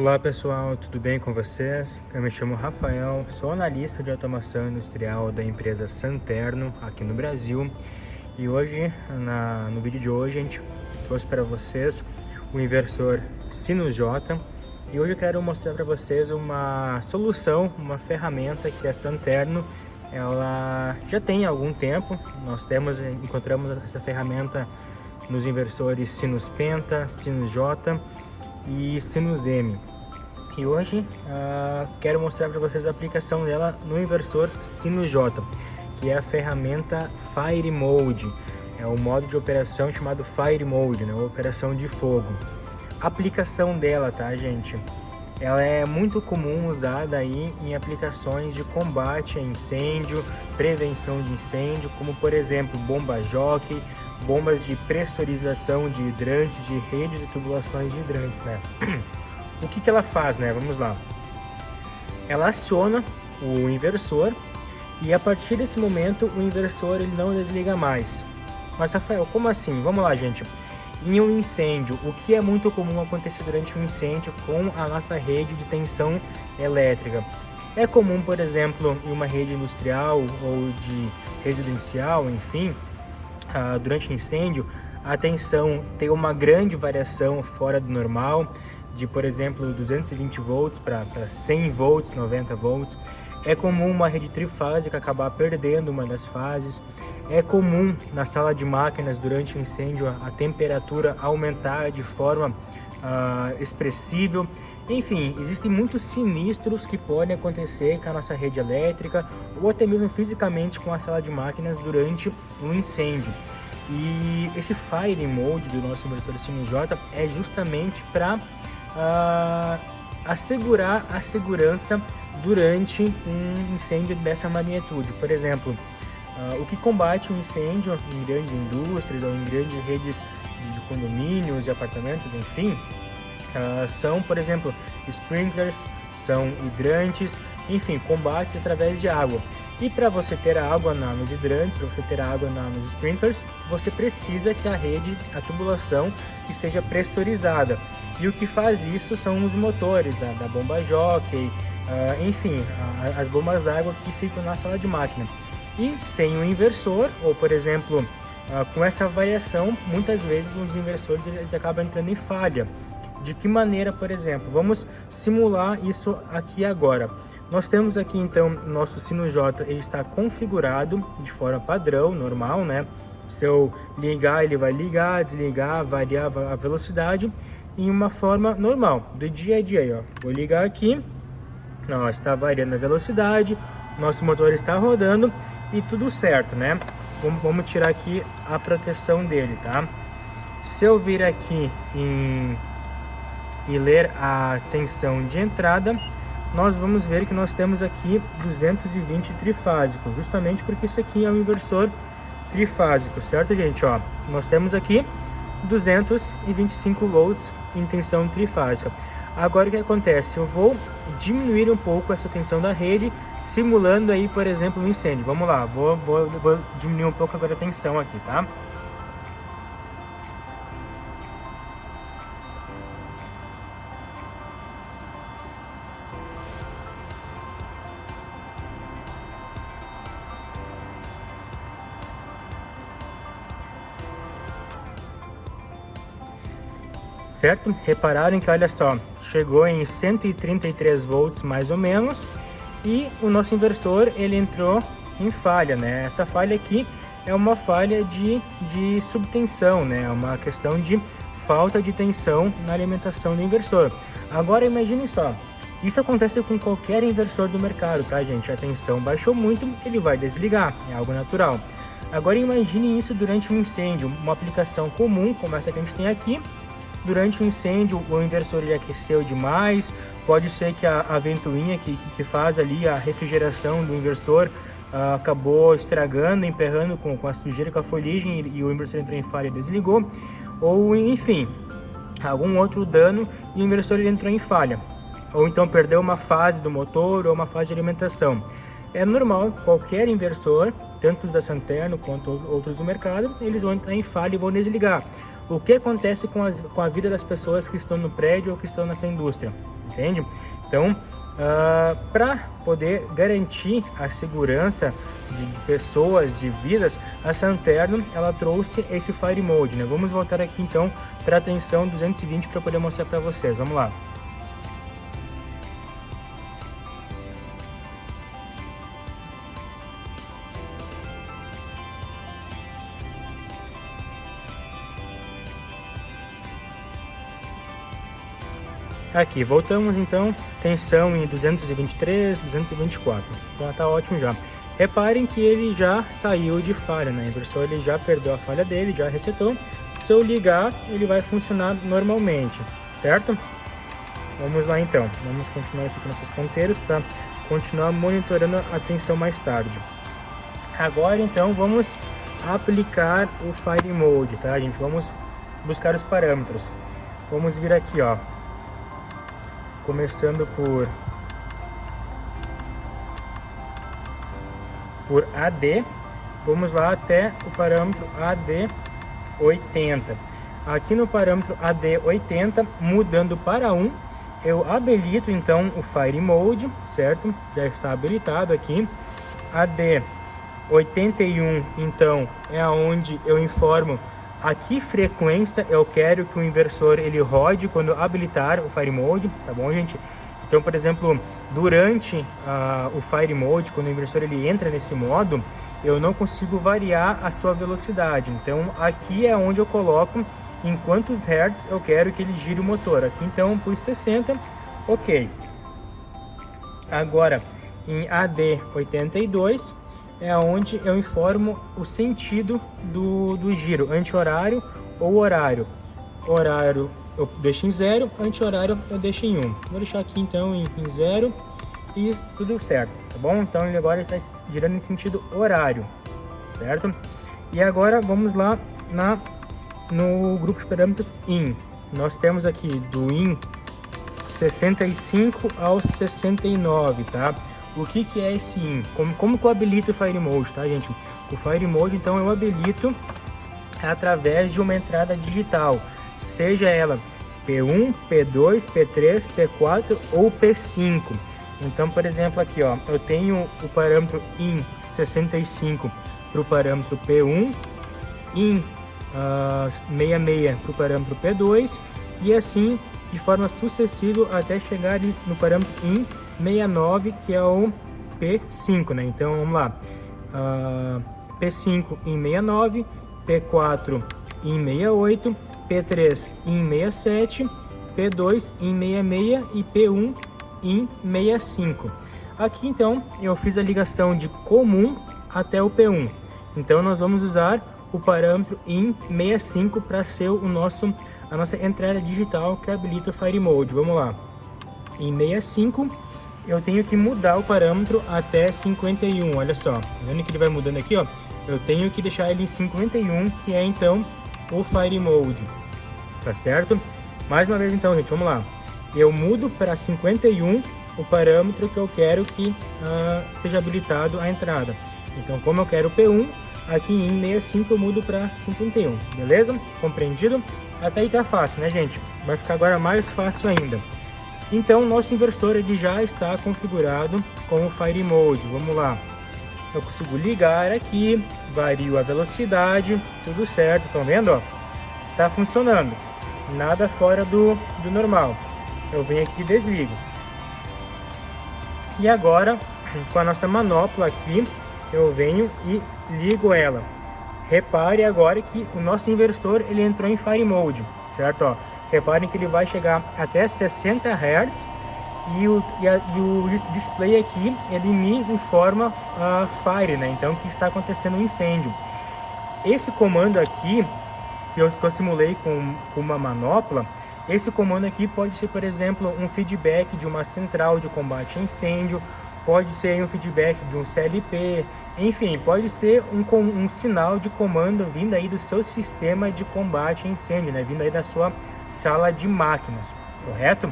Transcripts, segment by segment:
Olá pessoal, tudo bem com vocês? Eu me chamo Rafael, sou analista de automação industrial da empresa Santerno aqui no Brasil e hoje, no vídeo de hoje, a gente trouxe para vocês o inversor Sinus J e hoje eu quero mostrar para vocês uma solução, uma ferramenta que a Santerno ela já tem há algum tempo. Nós encontramos essa ferramenta nos inversores Sinus Penta, Sinus J e Sinus M. E hoje quero mostrar para vocês a aplicação dela no inversor Sinus J, que é a ferramenta Fire Mode. É o modo de operação chamado Fire Mode, né? Operação de fogo. A aplicação dela, tá, gente? Ela é muito comum usada aí em aplicações de combate a incêndio, prevenção de incêndio, como por exemplo bomba jockey, bombas de pressurização de hidrantes, de redes e tubulações de hidrantes, né? O que ela faz, né? Vamos lá. Ela aciona o inversor e a partir desse momento o inversor ele não desliga mais. Mas Rafael, como assim? Vamos lá, gente. Em um incêndio, o que é muito comum acontecer durante um incêndio com a nossa rede de tensão elétrica? É comum, por exemplo, em uma rede industrial ou de residencial, enfim, durante o incêndio, a tensão tem uma grande variação fora do normal, de, por exemplo, 220 volts para 100 volts, 90 volts. É comum uma rede trifásica acabar perdendo uma das fases. É comum na sala de máquinas, durante o incêndio, a temperatura aumentar de forma expressiva. Enfim, existem muitos sinistros que podem acontecer com a nossa rede elétrica ou até mesmo fisicamente com a sala de máquinas durante um incêndio. E esse Fire Mode do nosso inversor Sinus J é justamente para assegurar a segurança durante um incêndio dessa magnitude. Por exemplo, o que combate um incêndio em grandes indústrias ou em grandes redes de condomínios e apartamentos, enfim, são, por exemplo, sprinklers, são hidrantes, enfim, combates através de água. E para você ter a água nos hidrantes, para você ter a água nos sprinklers, você precisa que a rede, a tubulação esteja pressurizada. E o que faz isso são os motores da bomba jockey, enfim, as bombas d'água que ficam na sala de máquina. E sem o inversor, ou por exemplo, com essa variação, muitas vezes os inversores eles acabam entrando em falha. De que maneira, por exemplo? Vamos simular isso aqui agora. Nós temos aqui então nosso Sinus J, ele está configurado de forma padrão, normal, né? Se eu ligar, ele vai ligar, desligar, variar a velocidade em uma forma normal, do dia a dia. Ó. Vou ligar aqui, está variando a velocidade, nosso motor está rodando e tudo certo, né? Vamos tirar aqui a proteção dele, tá? Se eu vir aqui e ler a tensão de entrada, nós vamos ver que nós temos aqui 220 trifásico, justamente porque isso aqui é um inversor trifásico, certo, gente? Ó, nós temos aqui 225 volts em tensão trifásica. Agora o que acontece? Eu vou diminuir um pouco essa tensão da rede, simulando aí, por exemplo, um incêndio. Vamos lá, vou diminuir um pouco agora a tensão aqui, tá? Certo? Repararam que, olha só, chegou em 133 volts mais ou menos e o nosso inversor ele entrou em falha, né? Essa falha aqui é uma falha de subtensão, né? É uma questão de falta de tensão na alimentação do inversor. Agora imagine só, isso acontece com qualquer inversor do mercado, tá, gente? A tensão baixou muito, ele vai desligar, é algo natural. Agora imagine isso durante um incêndio, uma aplicação comum como essa que a gente tem aqui. Durante o incêndio, o inversor ele aqueceu demais, pode ser que a ventoinha que faz ali a refrigeração do inversor acabou estragando, emperrando com a sujeira, com a folhagem e o inversor entrou em falha e desligou, ou enfim, algum outro dano e o inversor ele entrou em falha, ou então perdeu uma fase do motor ou uma fase de alimentação. É normal qualquer inversor tanto os da Santerno quanto outros do mercado, eles vão entrar em falha e vão desligar. O que acontece com a vida das pessoas que estão no prédio ou que estão nessa indústria, entende? Então, para poder garantir a segurança de pessoas, de vidas, a Santerno ela trouxe esse Fire Mode, né? Vamos voltar aqui então para a tensão 220 para poder mostrar para vocês. Vamos lá. Aqui, voltamos então, tensão em 223, 224, já tá ótimo já. Reparem que ele já saiu de falha, né? O inversor ele já perdeu a falha dele, já resetou. Se eu ligar, ele vai funcionar normalmente, certo? Vamos lá então, vamos continuar aqui com nossos ponteiros para continuar monitorando a tensão mais tarde. Agora então vamos aplicar o Fire Mode, tá gente? Vamos buscar os parâmetros. Vamos vir aqui, ó. Começando por AD, vamos lá até o parâmetro AD80. Aqui no parâmetro AD80, mudando para 1, eu habilito então o Fire Mode, certo? Já está habilitado aqui. AD81, então, é onde eu informo a que frequência eu quero que o inversor ele rode quando habilitar o Fire Mode, tá bom, gente? Então, por exemplo, durante o Fire Mode, quando o inversor ele entra nesse modo, eu não consigo variar a sua velocidade. Então, aqui é onde eu coloco em quantos hertz eu quero que ele gire o motor. Aqui, então, pus 60, ok. Agora, em AD82, é onde eu informo o sentido do giro, anti-horário ou horário. Horário eu deixo em 0, anti-horário eu deixo em 1. Vou deixar aqui então em 0 e tudo certo, tá bom? Então ele agora está girando em sentido horário, certo? E agora vamos lá no grupo de parâmetros IN. Nós temos aqui do IN 65 ao 69, tá? O que é esse IN? Como que eu habilito o Fire Mode, tá, gente? O Fire Mode, então, eu habilito através de uma entrada digital, seja ela P1, P2, P3, P4 ou P5. Então, por exemplo, aqui, ó, eu tenho o parâmetro IN 65 para o parâmetro P1, IN 66 para o parâmetro P2 e assim de forma sucessiva até chegar no parâmetro IN 69, que é o P5, né? Então, vamos lá. P5 em 69, P4 em 68, P3 em 67, P2 em 66 e P1 em 65. Aqui, então, eu fiz a ligação de comum até o P1. Então, nós vamos usar o parâmetro IN 65 para ser a nossa entrada digital que habilita o Fire Mode. Vamos lá. Em 65, eu tenho que mudar o parâmetro até 51, olha só, tá vendo que ele vai mudando aqui, ó? Eu tenho que deixar ele em 51, que é então o Fire Mode, tá certo? Mais uma vez então, gente, vamos lá. Eu mudo para 51 o parâmetro que eu quero que seja habilitado a entrada. Então, como eu quero P1, aqui em 65 eu mudo para 51, beleza? Compreendido? Até aí tá fácil, né, gente? Vai ficar agora mais fácil ainda. Então, nosso inversor ele já está configurado com o Fire Mode. Vamos lá. Eu consigo ligar aqui, vario a velocidade, tudo certo. Estão vendo? Ó? Tá funcionando. Nada fora do normal. Eu venho aqui e desligo. E agora, com a nossa manopla aqui, eu venho e ligo ela. Repare agora que o nosso inversor ele entrou em Fire Mode, certo? Ó. Reparem que ele vai chegar até 60 Hz e o display aqui ele me informa Fire, né? Então que está acontecendo um incêndio. Esse comando aqui que eu simulei com uma manopla, esse comando aqui pode ser, por exemplo, um feedback de uma central de combate a incêndio, pode ser um feedback de um CLP, enfim, pode ser um sinal de comando vindo aí do seu sistema de combate a incêndio, né? Vindo aí da sua sala de máquinas, correto?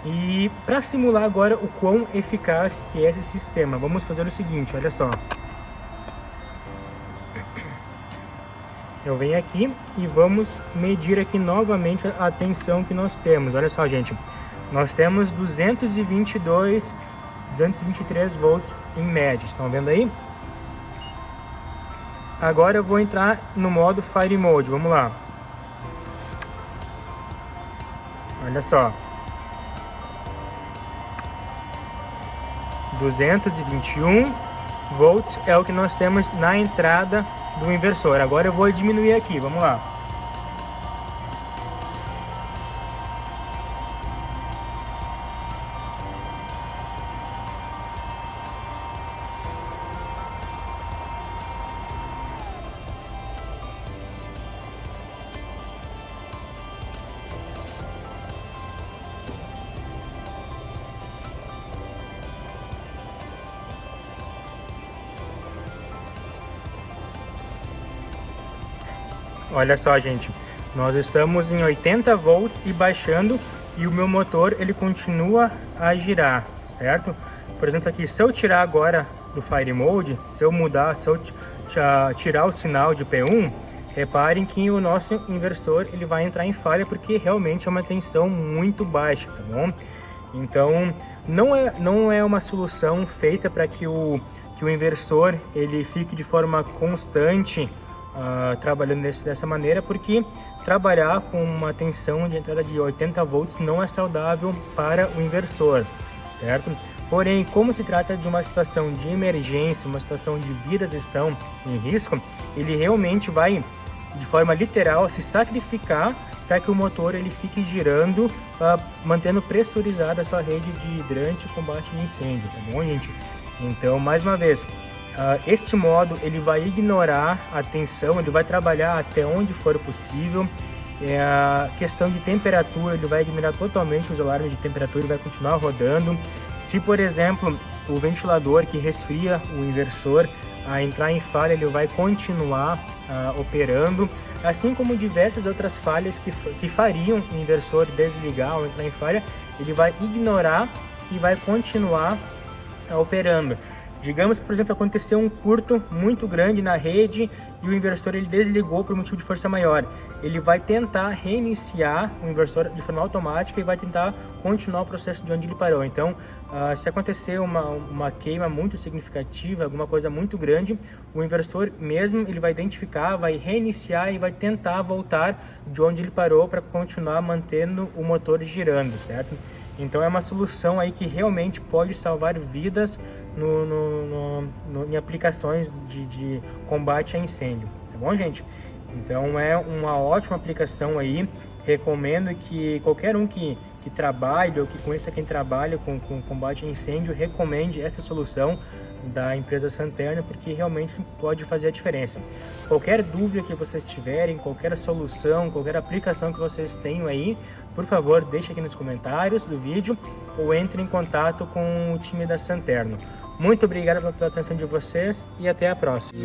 E para simular agora o quão eficaz que é esse sistema, vamos fazer o seguinte, olha só. eu venho aqui e vamos medir aqui novamente a tensão que nós temos. Olha só, gente, nós temos 223 volts em média, estão vendo aí? Agora eu vou entrar no modo Fire Mode, vamos lá. Olha só. 221 volts é o que nós temos na entrada do inversor. Agora eu vou diminuir aqui, vamos lá. Olha só, gente, nós estamos em 80 volts e baixando, e o meu motor ele continua a girar, certo? Por exemplo, aqui, se eu tirar agora do Fire Mode, se eu tirar o sinal de P1, reparem que o nosso inversor ele vai entrar em falha, porque realmente é uma tensão muito baixa, tá bom? Então, não é uma solução feita para que o inversor ele fique de forma constante trabalhando dessa maneira, porque trabalhar com uma tensão de entrada de 80 volts não é saudável para o inversor, certo? Porém, como se trata de uma situação de emergência, uma situação de vidas estão em risco, ele realmente vai, de forma literal, se sacrificar para que o motor ele fique girando, mantendo pressurizada a sua rede de hidrante e combate de incêndio, tá bom, gente? Então, mais uma vez, este modo ele vai ignorar a tensão, ele vai trabalhar até onde for possível. A questão de temperatura, ele vai ignorar totalmente os alarmes de temperatura e vai continuar rodando. Se, por exemplo, o ventilador que resfria o inversor entrar em falha, ele vai continuar operando, assim como diversas outras falhas que fariam o inversor desligar ou entrar em falha, ele vai ignorar e vai continuar operando. Digamos que, por exemplo, aconteceu um curto muito grande na rede e o inversor ele desligou por motivo de força maior. Ele vai tentar reiniciar o inversor de forma automática e vai tentar continuar o processo de onde ele parou. Então, se acontecer uma queima muito significativa, alguma coisa muito grande, o inversor mesmo ele vai identificar, vai reiniciar e vai tentar voltar de onde ele parou para continuar mantendo o motor girando, certo? Então é uma solução aí que realmente pode salvar vidas em aplicações de combate a incêndio, tá bom, gente? Então é uma ótima aplicação aí, recomendo que qualquer um que trabalhe ou que conheça quem trabalha com combate a incêndio, recomende essa solução da empresa Santerno, porque realmente pode fazer a diferença. Qualquer dúvida que vocês tiverem, qualquer solução, qualquer aplicação que vocês tenham aí, por favor, deixe aqui nos comentários do vídeo ou entre em contato com o time da Santerno. Muito obrigado pela atenção de vocês e até a próxima.